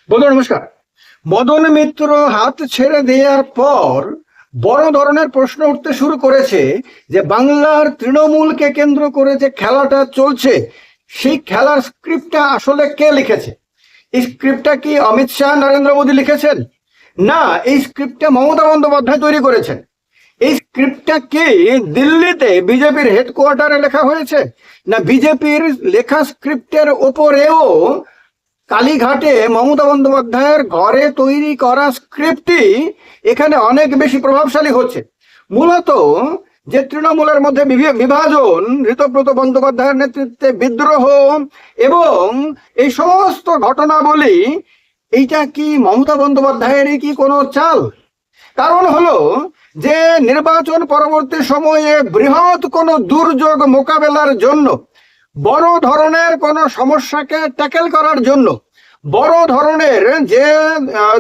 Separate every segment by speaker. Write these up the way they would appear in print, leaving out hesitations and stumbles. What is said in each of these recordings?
Speaker 1: বন্ধু নমস্কার। মদন মিত্র হাত ছেড়ে দেওয়ার পর বড় ধরনের প্রশ্ন উঠতে শুরু করেছে যে বাংলার তৃণমূলকে কেন্দ্র করে যে খেলাটা চলছে, সেই খেলার স্ক্রিপ্টটা আসলে কে লিখেছে? এই স্ক্রিপ্টটা কি অমিত শাহ, নরেন্দ্র মোদী লিখেছেন? না, এই স্ক্রিপ্টটা মমতা বন্দ্যোপাধ্যায় তৈরি করেছেন। এই স্ক্রিপ্টটা কি দিল্লিতে বিজেপির হেডকোয়ার্টারে লেখা হয়েছে? না বিজেপির লেখা স্ক্রিপ্টের ওপরেও কালীঘাটে মমতা বন্দ্যোপাধ্যায়ের ঘরে তৈরি করা স্ক্রিপ্টই এখানে অনেক বেশি প্রভাবশালী হচ্ছে? মূলত যে তৃণমূলের মধ্যে বিভাজন, ঋতব্রত বন্দ্যোপাধ্যায়ের নেতৃত্বে বিদ্রোহ এবং এই সমস্ত ঘটনাবলী, এইটা কি মমতা বন্দ্যোপাধ্যায়েরই কি কোনো চাল? কারণ হলো যে নির্বাচন পরবর্তী সময়ে বৃহৎ কোনো দুর্যোগ মোকাবেলার জন্য, বড় ধরনের কোনো সমস্যাকে ট্যাকেল করার জন্য, বড় ধরনের যে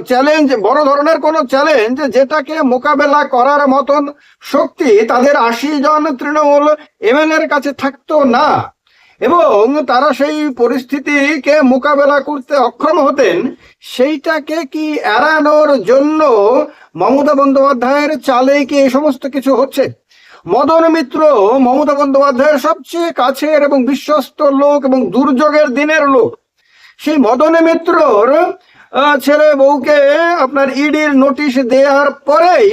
Speaker 1: চ্যালেঞ্জ, বড় ধরনের কোনো চ্যালেঞ্জ যেটাকে মোকাবেলা করার মতন শক্তি তাদের 80 জন তৃণমূল এমএলএর কাছে থাকতো না, এবং তারা সেই পরিস্থিতিকে মোকাবেলা করতে অক্ষম হতেন, সেইটাকে কি এড়ানোর জন্য মমতা বন্দ্যোপাধ্যায়ের চালে কি এই সমস্ত কিছু হচ্ছে? মদন মিত্র মমতা বন্দ্যোপাধ্যায়ের সবচেয়ে কাছের এবং বিশ্বস্ত লোক এবং দুর্যোগের দিনের লোক। সেই মদন মিত্রর ছেলে বউকে আপনার ইডির নোটিশ দেওয়ার পরেই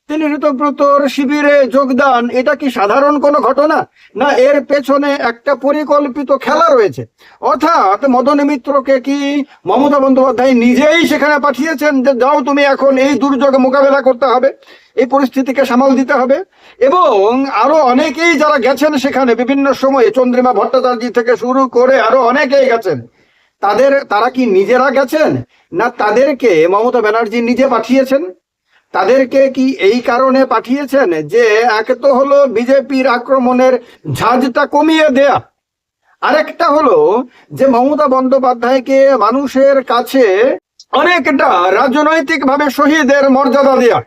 Speaker 1: তিনি ঋতব্রতর শিবিরে যোগদান, এটা কি সাধারণ কোনো ঘটনা? না এর পেছনে একটা পরিকল্পিত খেলা রয়েছে? অর্থাৎ মদন মিত্রকে কি মমতা বন্দ্যোপাধ্যায় নিজেই সেখানে পাঠিয়েছেন যে যাও তুমি এখন এই দুর্যোগ মোকাবেলা করতে হবে, এই পরিস্থিতিকে সামাল দিতে হবে? এবং আরো অনেকেই যারা গেছেন সেখানে বিভিন্ন সময়ে, চন্দ্রিমা ভট্টাচার্য থেকে শুরু করে আরো অনেকেই গেছেন, তারা কি নিজেরা গেছেন, না তাদেরকে মমতা ব্যানার্জি নিজে পাঠিয়েছেন? তাদেরকে কি এই কারণে পাঠিয়েছেন যে এক তো হলো বিজেপির আক্রমণের ঝাঁজটা কমিয়ে দেয়া, আরেকটা হলো যে মমতা বন্দ্যোপাধ্যায়কে মানুষের কাছে অনেকটা রাজনৈতিকভাবে শহীদের মর্যাদা দেয়া?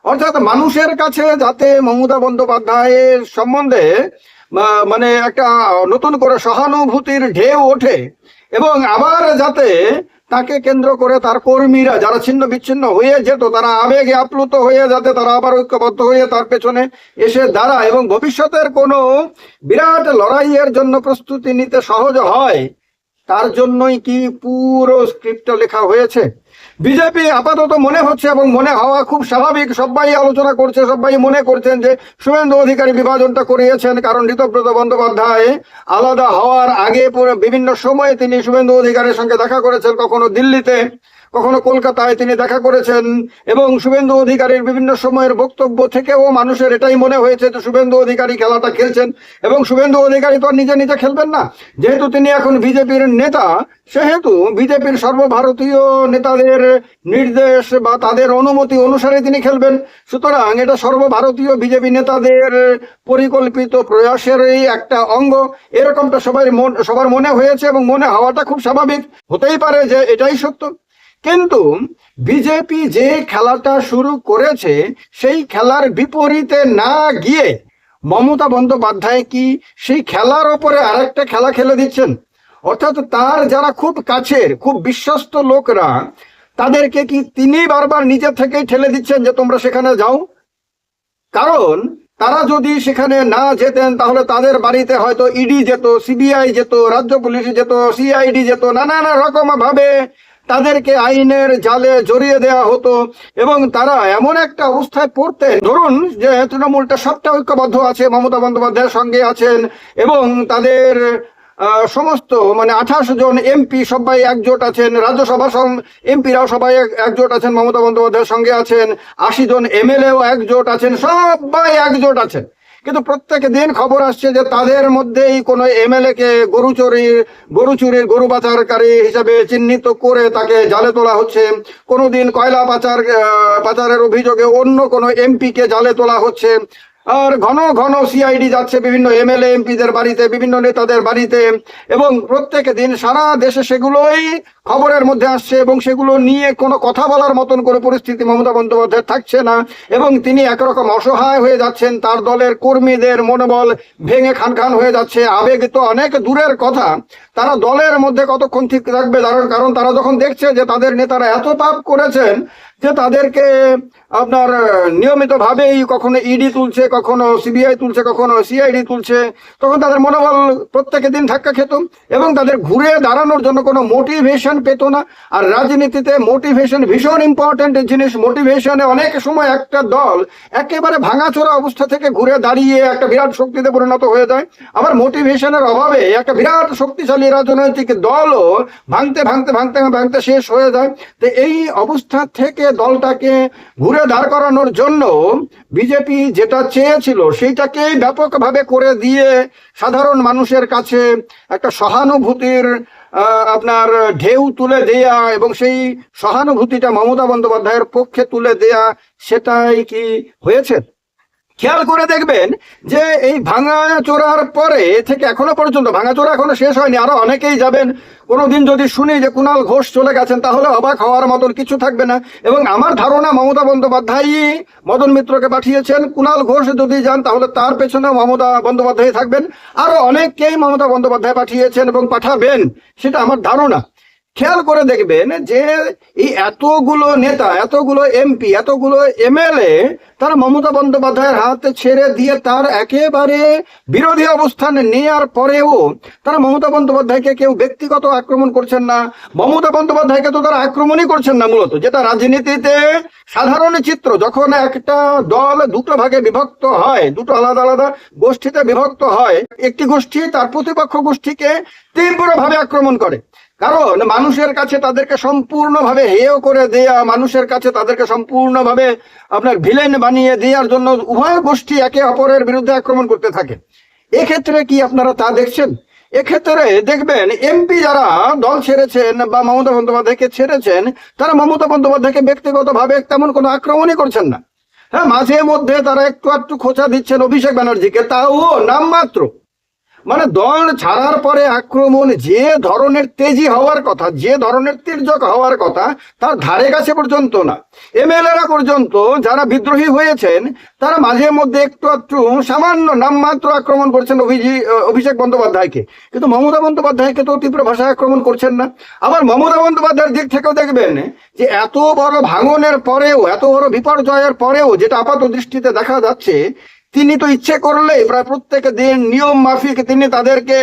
Speaker 1: অর্থাৎ মানুষের কাছে যাতে মমতা বন্দ্যোপাধ্যায়ের সম্বন্ধে মানে একটা নতুন করে সহানুভূতির ঢেউ ওঠে, এবং আবার যাতে তাকে কেন্দ্র করে তার কর্মীরা যারা ছিন্ন বিচ্ছিন্ন হয়ে যেত, তারা আবেগে আপ্লুত হয়ে যাতে তারা আবার ঐক্যবদ্ধ হয়ে তার পেছনে এসে দাঁড়ায় এবং ভবিষ্যতের কোনো বিরাট লড়াইয়ের জন্য প্রস্তুতি নিতে সহজ হয়, তার জন্যই কি পুরো স্ক্রিপ্টটা লেখা হয়েছে? বিজেপি আপাতত মনে হচ্ছে, এবং মনে হওয়া খুব স্বাভাবিক, সবাই আলোচনা করছে, সবাই মনে করছেন যে শুভেন্দু অধিকারী বিভাজনটা করিয়েছেন, কারণ ঋতব্রত বন্দ্যোপাধ্যায় আলাদা হওয়ার আগে বিভিন্ন সময়ে তিনি শুভেন্দু অধিকারীর সঙ্গে দেখা করেছেন, কখনো দিল্লিতে, কখনো কলকাতায় তিনি দেখা করেছেন, এবং শুভেন্দু অধিকারীর বিভিন্ন সময়ের বক্তব্য থেকেও মানুষের এটাই মনে হয়েছে যে শুভেন্দু অধিকারী খেলাটা খেলছেন। এবং শুভেন্দু অধিকারী তো নিজে নিজে খেলবেন না, যেহেতু তিনি এখন বিজেপির নেতা, সেহেতু বিজেপির সর্বভারতীয় নেতাদের নির্দেশ বা তাদের অনুমতি অনুসারে তিনি খেলবেন। সুতরাং এটা সর্বভারতীয় বিজেপি নেতাদের পরিকল্পিত প্রয়াসেরই একটা অঙ্গ, এরকমটা সবার মনে হয়েছে, এবং মনে হওয়াটা খুব স্বাভাবিক, হতেই পারে যে এটাই সত্য। কিন্তু বিজেপি যে খেলাটা শুরু করেছে সেই খেলার বিপরীতে না গিয়ে মমতা বন্দ্যোপাধ্যায় কি সেই খেলার ওপরে আরেকটা খেলা খেলে দিচ্ছেন? অর্থাৎ তার যারা খুব কাছের, খুব বিশ্বস্ত লোকরা, তাদেরকে কি তিনি বারবার নিজে থেকেই ঠেলে দিচ্ছেন যে তোমরা সেখানে যাও? কারণ তারা যদি সেখানে না যেতেন তাহলে তাদের বাড়িতে হয়তো ইডি যেত, সিবিআই যেত, রাজ্য পুলিশ যেত, সিআইডি যেত, নানা রকম ভাবে তাদেরকে আইনের জালে জড়িয়ে দেওয়া হতো, এবং তারা এমন একটা অবস্থায় পড়তেন, ধরুন যে তৃণমূলটা সবটা ঐক্যবদ্ধ আছে, মমতা বন্দ্যোপাধ্যায়ের সঙ্গে আছেন, এবং তাদের সমস্ত 28 জন এমপি সবাই একজোট আছেন, রাজ্যসভা এমপিরাও সবাই একজোট আছেন, মমতা বন্দ্যোপাধ্যায়ের সঙ্গে আছেন, 80 জন এমএলএও একজোট আছেন, সবাই একজোট আছেন। কিন্তু প্রত্যেক দিন খবর আসছে যে তাদের মধ্যেই কোনো এমএলএ কে গরু চুরির গরু পাচারকারী হিসাবে চিহ্নিত করে তাকে জালে তোলা হচ্ছে, কোনোদিন কয়লা পাচারের অভিযোগে অন্য কোনো এমপি কে জালে তোলা হচ্ছে, আর ঘন ঘন সিআইডি যাচ্ছে বিভিন্ন এমএলএ এমপিদের বাড়িতে, বিভিন্ন নেতাদের বাড়িতে, এবং প্রত্যেক দিন সারা দেশে সেগুলোই খবরের মধ্যে আসছে এবং সেগুলো নিয়ে কোনো কথা বলার মতন কোনো পরিস্থিতি মমতা বন্দ্যোপাধ্যায় থাকছে না এবং তিনি একরকম অসহায় হয়ে যাচ্ছেন। তার দলের কর্মীদের মনোবল ভেঙে খান খান হয়ে যাচ্ছে। আবেগ তো অনেক দূরের কথা, তারা দলের মধ্যে কতক্ষণ ঠিক থাকবে, কারণ তারা যখন দেখছে যে তাদের নেতারা এত পাপ করেছেন যে তাদেরকে আপনার নিয়মিতভাবেই কখনো ইডি তুলছে, কখনো সিবিআই তুলছে, কখনো সিআইডি তুলছে, তখন তাদের মনোবল প্রত্যেকের দিন ধাক্কা খেত এবং তাদের ঘুরে দাঁড়ানোর জন্য কোনো মোটিভেশন পেত না। আর রাজনীতিতে মোটিভেশন ভীষণ ইম্পর্টেন্ট জিনিস। মোটিভেশনে অনেক সময় একটা দল একেবারে ভাঙাচোরা অবস্থা থেকে ঘুরে দাঁড়িয়ে একটা বিরাট শক্তিতে পরিণত হয়ে যায়। আবার মোটিভেশনের অভাবে একটা বিরাট শক্তিশালী রাজনৈতিক দলও ভাঙতে ভাঙতে ভাঙতে ভাঙতে শেষ হয়ে যায়। তো এই অবস্থা থেকে দলটাকে ঘুরে দাঁড় করানোর জন্য বিজেপি যেটা চেয়েছিল সেইটাকেই ব্যাপকভাবে করে দিয়ে সাধারণ মানুষের কাছে একটা সহানুভূতির আপনার ঢেউ তুলে দেয়া এবং সেই সহানুভূতিটা মমতা বন্দ্যোপাধ্যায়ের পক্ষে তুলে দেয়া, সেটাই কি হয়েছে? খেয়াল করে দেখবেন যে এই ভাঙাচোরার পরে থেকে এখনো পর্যন্ত, ভাঙাচোরা এখনো শেষ হয়নি, আরো অনেকেই যাবেন। কোনোদিন যদি শুনি যে কুণাল ঘোষ চলে গেছেন তাহলে অবাক হওয়ার মতন কিছু থাকবে না। এবং আমার ধারণা মমতা বন্দ্যোপাধ্যায় মদন মিত্রকে পাঠিয়েছেন। কুণাল ঘোষ যদি যান তাহলে তার পেছনে মমতা বন্দ্যোপাধ্যায় থাকবেন। আরো অনেককেই মমতা বন্দ্যোপাধ্যায় পাঠিয়েছেন এবং পাঠাবেন, সেটা আমার ধারণা। খেয়াল করে দেখবেন যে এই এতগুলো নেতা, এতগুলো এমপি, এতগুলো এমএলএ তারা মমতা বন্দ্যোপাধ্যায়ের হাত ছেড়ে দিয়ে তার একেবারে বিরোধী অবস্থান নেওয়ার পরেও তারা মমতা বন্দ্যোপাধ্যায়কে কেউ ব্যক্তিগত আক্রমণ করছেন না। মমতা বন্দ্যোপাধ্যায়কে তো তারা আক্রমণই করছেন না, মূলত যেটা রাজনীতিতে সাধারণ চিত্র। যখন একটা দল দুটো ভাগে বিভক্ত হয়, দুটো আলাদা আলাদা গোষ্ঠীতে বিভক্ত হয়, একটি গোষ্ঠী তার প্রতিপক্ষ গোষ্ঠীকে তীব্রভাবে আক্রমণ করে, কারণ মানুষের কাছে তাদেরকে সম্পূর্ণভাবে হেয় করে দেয়া, মানুষের কাছে তাদেরকে সম্পূর্ণভাবে আপনার ভিলেন বানিয়ে দেওয়ার জন্য উভয় গোষ্ঠী একে অপরের বিরুদ্ধে আক্রমণ করতে থাকে। এক্ষেত্রে কি আপনারা তা দেখছেন? এক্ষেত্রে দেখবেন এমপি যারা দল ছেড়েছেন বা মমতা বন্দ্যোপাধ্যায়কে ছেড়েছেন, তারা মমতা বন্দ্যোপাধ্যায়কে ব্যক্তিগতভাবে তেমন কোনো আক্রমণই করছেন না। হ্যাঁ, মাঝে মধ্যে তারা একটু একটু খোঁচা দিচ্ছেন অভিষেক ব্যানার্জিকে, তাও নামমাত্র। মানে দল ছাড়ার পরে আক্রমণ যে ধরনের তেজি হওয়ার কথা, যে ধরনের তির্যক হওয়ার কথা, তার ধারে কাছে পর্যন্ত না। এমএলএরা পর্যন্ত যারা বিদ্রোহী হয়েছেন তারা মাঝে মধ্যে একটু একটু সামান্য নামমাত্র আক্রমণ করছেন অভিষেক বন্দ্যোপাধ্যায়কে, কিন্তু মমতা বন্দ্যোপাধ্যায়কে তো তীব্র ভাষায় আক্রমণ করছেন না। আবার মমতা বন্দ্যোপাধ্যায়ের দিক থেকেও দেখবেন যে এত বড় ভাঙনের পরেও, এত বড় বিপর্যয়ের পরেও যেটা আপাত দৃষ্টিতে দেখা যাচ্ছে, তিনি তো ইচ্ছে করলেই প্রায় প্রত্যেক দিন নিয়ম মাফিক তিনি তাদেরকে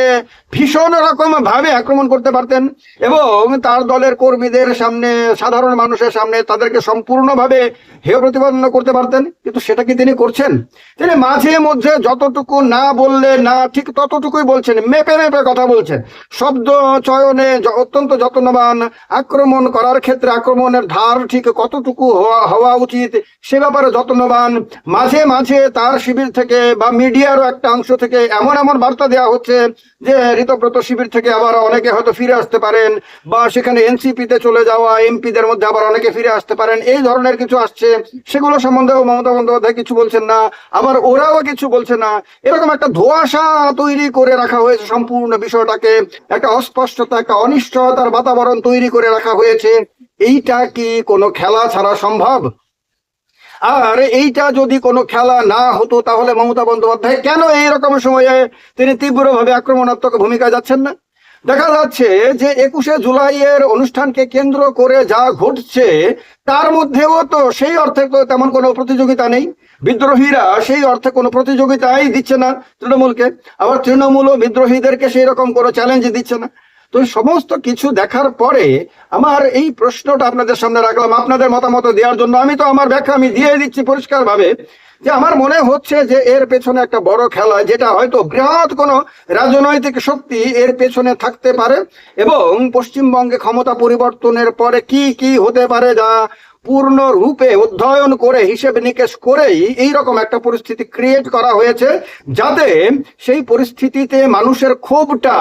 Speaker 1: ভীষণ রকম ভাবে আক্রমণ করতে পারতেন এবং তার দলের কর্মীদের সামনে, সাধারণ মানুষের সামনে তাদেরকে সম্পূর্ণভাবে হেয় প্রতিপন্ন করতে পারতেন, কিন্তু সেটা কি তিনি করছেন? তিনি মাঝে মধ্যে যতটুকু না বললে না ঠিক ততটুকুই বলছেন, মেপে মেপে কথা বলছেন, শব্দ চয়নে অত্যন্ত যত্নবান, আক্রমণ করার ক্ষেত্রে আক্রমণের ধার ঠিক কতটুকু হওয়া উচিত সে ব্যাপারে যত্নবান। মাঝে মাঝে তার শিবির থেকে বা মিডিয়ারও একটা অংশ থেকে এমন এমন বার্তা দেওয়া হচ্ছে যে ঋতব্রত শিবির থেকে আবার অনেকে হয়তো ফিরে আসতে পারেন, বা সেখানে এনসিপিতে চলে যাওয়া এমপিদের মধ্যে আবার অনেকে ফিরে আসতে পারেন, এই ধরনের কিছু আসছে। সেগুলো সম্বন্ধেও মমতা বন্দ্যোপাধ্যায় কিছু বলছেন না, আবার ওরাও কিছু বলছে না। এরকম একটা ধোঁয়াশা তৈরি করে রাখা হয়েছে, সম্পূর্ণ বিষয়টাকে একটা অস্পষ্টতা, একটা অনিশ্চয়তার বাতাবরণ তৈরি করে রাখা হয়েছে। এইটা কি কোনো খেলা ছাড়া সম্ভব? আর এইটা যদি কোনো খেলা না হতো তাহলে মমতা বন্দ্যোপাধ্যায় কেন এইরকম সময়ে তিনি তীব্রভাবে আক্রমণাত্মক ভূমিকা যাচ্ছেন না? দেখা যাচ্ছে যে 21শে জুলাইয়ের অনুষ্ঠানকে কেন্দ্র করে যা ঘটছে তার মধ্যেও তো সেই অর্থে তো তেমন কোনো প্রতিযোগিতা নেই। বিদ্রোহীরা সেই অর্থে কোনো প্রতিযোগিতাই দিচ্ছে না তৃণমূলকে, আবার তৃণমূলও বিদ্রোহীদেরকে সেই রকম কোনো চ্যালেঞ্জ দিচ্ছে না। তো সমস্ত কিছু দেখার পরে আমার এই প্রশ্নটা আপনাদের সামনে রাখলাম আপনাদের মতামত দেওয়ার জন্য। আমি তো আমার ব্যাখ্যা আমি দিয়ে দিচ্ছি পরিষ্কারভাবে যে আমার মনে হচ্ছে যে এর পেছনে একটা বড় খেলা, যেটা হয়তো বৃহৎ কোনো রাজনৈতিক শক্তি এর পেছনে থাকতে পারে এবং পশ্চিমবঙ্গে ক্ষমতা পরিবর্তনের পরে কি কি হতে পারে যা পূর্ণ রূপে অধ্যয়ন করে হিসেব নিকেশ করেই এইরকম একটা পরিস্থিতি ক্রিয়েট করা হয়েছে, যাতে সেই পরিস্থিতিতে মানুষের ক্ষোভটা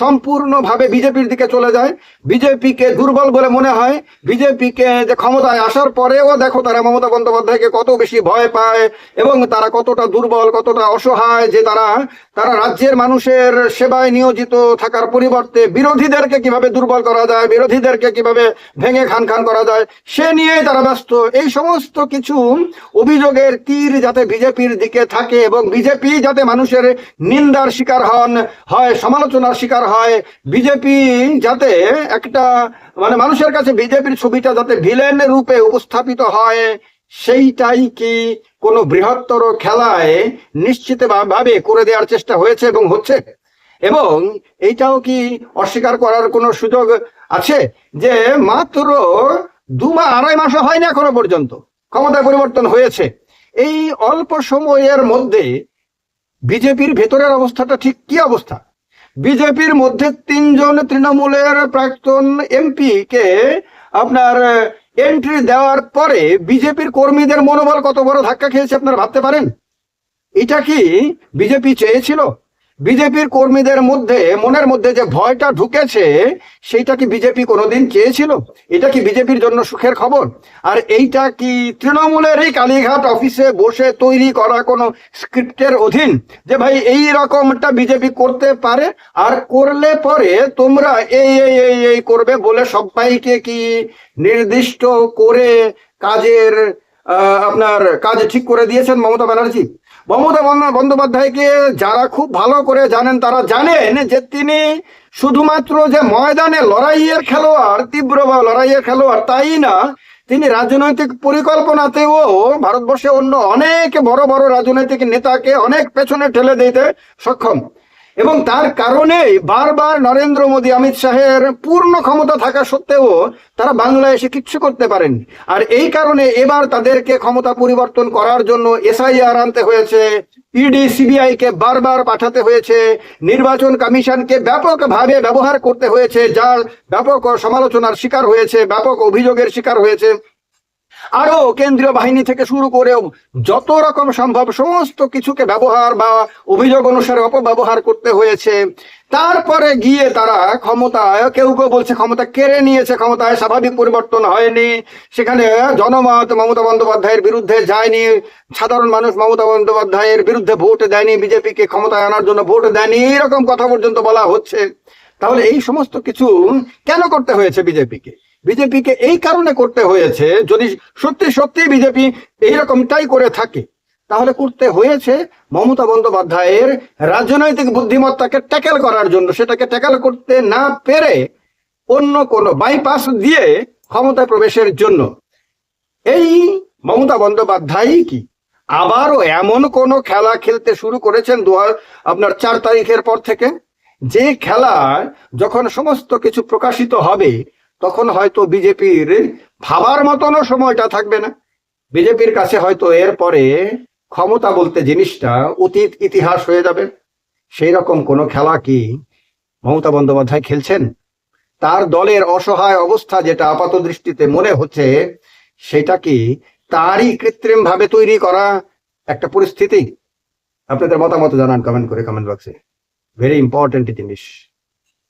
Speaker 1: সম্পূর্ণভাবে বিজেপির দিকে চলে যায়। বিজেপিকে দুর্বল বলে মনে হয়। বিজেপিকে যে ক্ষমতায় আসার পরেও দেখো তারা মমতা বন্দ্যোপাধ্যায়কে কত বেশি ভয় পায় এবং তারা কতটা দুর্বল, কতটা অসহায়, যে তারা রাজ্যের মানুষের সেবায় নিয়োজিত থাকার পরিবর্তে বিরোধীদেরকে কিভাবে দুর্বল করা যায়, বিরোধীদেরকে কিভাবে ভেঙে খান খান করা যায়, সে নিয়েই তারা ব্যস্ত। এই সমস্ত কিছু অভিযোগের তীর যাতে বিজেপির দিকে থাকে এবং বিজেপি যাতে মানুষের নিন্দার শিকার হয়, সমালোচনার শিকার হয়, বিজেপি যাতে একটা মানুষের কাছে বিজেপির ছবিটা যাতে ভিলেন রূপে উপস্থাপিত হয়, সেইটাই কি কোনো বৃহত্তর খেলায় নিশ্চিতভাবে করে দেওয়ার চেষ্টা হয়েছে এবং হচ্ছে। এবং এইটাও কি অস্বীকার করার কোনো সুযোগ আছে যে মাত্র 2 বা 2.5 মাসও হয়নি এখনো পর্যন্ত ক্ষমতায় পরিবর্তন হয়েছে। এই অল্প সময়ের মধ্যে বিজেপির ভেতরের অবস্থাটা ঠিক কি অবস্থা? বিজেপির মধ্যে 3 জন তৃণমূলের প্রাক্তন এমপি কে আপনার এন্ট্রি দেওয়ার পরে বিজেপির কর্মীদের মনোবল কত বড় ধাক্কা খেয়েছে আপনারা ভাবতে পারেন? এটা কি বিজেপি চেয়েছিল? বিজেপির কর্মীদের মধ্যে মনের মধ্যে যে ভয়টা ঢুকেছে, সেইটা কি বিজেপি কোনোদিন চেয়েছিল? এটা কি বিজেপির জন্য সুখের খবর? আর এইটা কি তৃণমূলের এই কালীঘাট অফিসে বসে তৈরি করা কোনো স্ক্রিপ্টের অধীন যে ভাই এই রকমটা বিজেপি করতে পারে, আর করলে পরে তোমরা এই এই এই এই করবে বলে সবাইকে কি নির্দিষ্ট করে কাজের আপনার কাজ ঠিক করে দিয়েছেন মমতা ব্যানার্জি? মমতা বন্দ্যোপাধ্যায়কে যারা খুব ভালো করে জানেন তারা জানেন যে তিনি শুধুমাত্র যে ময়দানে লড়াইয়ের খেলোয়াড়, তীব্র লড়াইয়ের খেলোয়াড়, তাই না, তিনি রাজনৈতিক পরিকল্পনাতেও ভারতবর্ষে অন্য অনেক বড় বড় রাজনৈতিক নেতাকে অনেক পেছনে ঠেলে দিতে সক্ষম। এবং তার কারণেই বারবার নরেন্দ্র মোদী, অমিত শাহের পূর্ণ ক্ষমতা থাকা সত্ত্বেও তারা বাংলায় এসে কিচ্ছু করতে পারেন। আর এই কারণে এবার তাদেরকে ক্ষমতা পরিবর্তন করার জন্য এসআইআর আনতে হয়েছে, ইডি সিবিআই কে বারবার পাঠাতে হয়েছে, নির্বাচন কমিশনকে ব্যাপকভাবে ব্যবহার করতে হয়েছে, যার ব্যাপক সমালোচনার শিকার হয়েছে, ব্যাপক অভিযোগের শিকার হয়েছে। আরো কেন্দ্রীয় বাহিনী থেকে শুরু করেও যত রকম সম্ভব সমস্ত কিছুকে ব্যবহার বা অভিযোগ অনুসারে অপব্যবহার করতে হয়েছে। তারপরে গিয়ে তারা ক্ষমতায়, কেউ কেউ বলছে ক্ষমতা কেড়ে নিয়েছে, ক্ষমতায় স্বাভাবিক পরিবর্তন হয়নি, সেখানে জনমত মমতা বন্দ্যোপাধ্যায়ের বিরুদ্ধে যায়নি, সাধারণ মানুষ মমতা বন্দ্যোপাধ্যায়ের বিরুদ্ধে ভোট দেয়নি, বিজেপিকে ক্ষমতায় আনার জন্য ভোট দেয়নি, এরকম কথা পর্যন্ত বলা হচ্ছে। তাহলে এই সমস্ত কিছু কেন করতে হয়েছে বিজেপিকে? বিজেপিকে এই কারণে করতে হয়েছে, যদি সত্যি সত্যি বিজেপি এইরকমটাই করে থাকে, তাহলে করতে হয়েছে মমতা বন্দ্যোপাধ্যায়ের রাজনৈতিক বুদ্ধিমত্তাকে ট্যাকেল করার জন্য। সেটাকে ট্যাকেল করতে না পেরে অন্য কোনো বাইপাস দিয়ে ক্ষমতায় প্রবেশের জন্য। এই মমতা বন্দ্যোপাধ্যায় কি আবারও এমন কোনো খেলা খেলতে শুরু করেছেন আপনার 4 তারিখের পর থেকে, যে খেলা যখন সমস্ত কিছু প্রকাশিত হবে তখন হয়তো বিজেপির ভাবার মতনও সময়টা থাকবে না। বিজেপির কাছে হয়তো এরপরে ক্ষমতা বলতে জিনিসটা অতীত ইতিহাস হয়ে যাবে। সেই রকম কোনো খেলা কি মমতা বন্দ্যোপাধ্যায় খেলছেন? তার দলের অসহায় অবস্থা যেটা আপাত দৃষ্টিতে মনে হচ্ছে, সেটা কি তারই কৃত্রিম ভাবে তৈরি করা একটা পরিস্থিতি? আপনাদের মতামত জানান কমেন্ট করে, কমেন্ট বক্সে। ভেরি ইম্পর্টেন্ট জিনিস।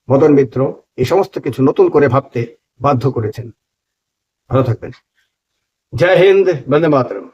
Speaker 1: মদন মিত্র এই সমস্ত কিছু নতুন করে ভাবতে বাধ্য করেছেন। ভালো থাকবেন। জয় হিন্দ, বন্দে মাতরম।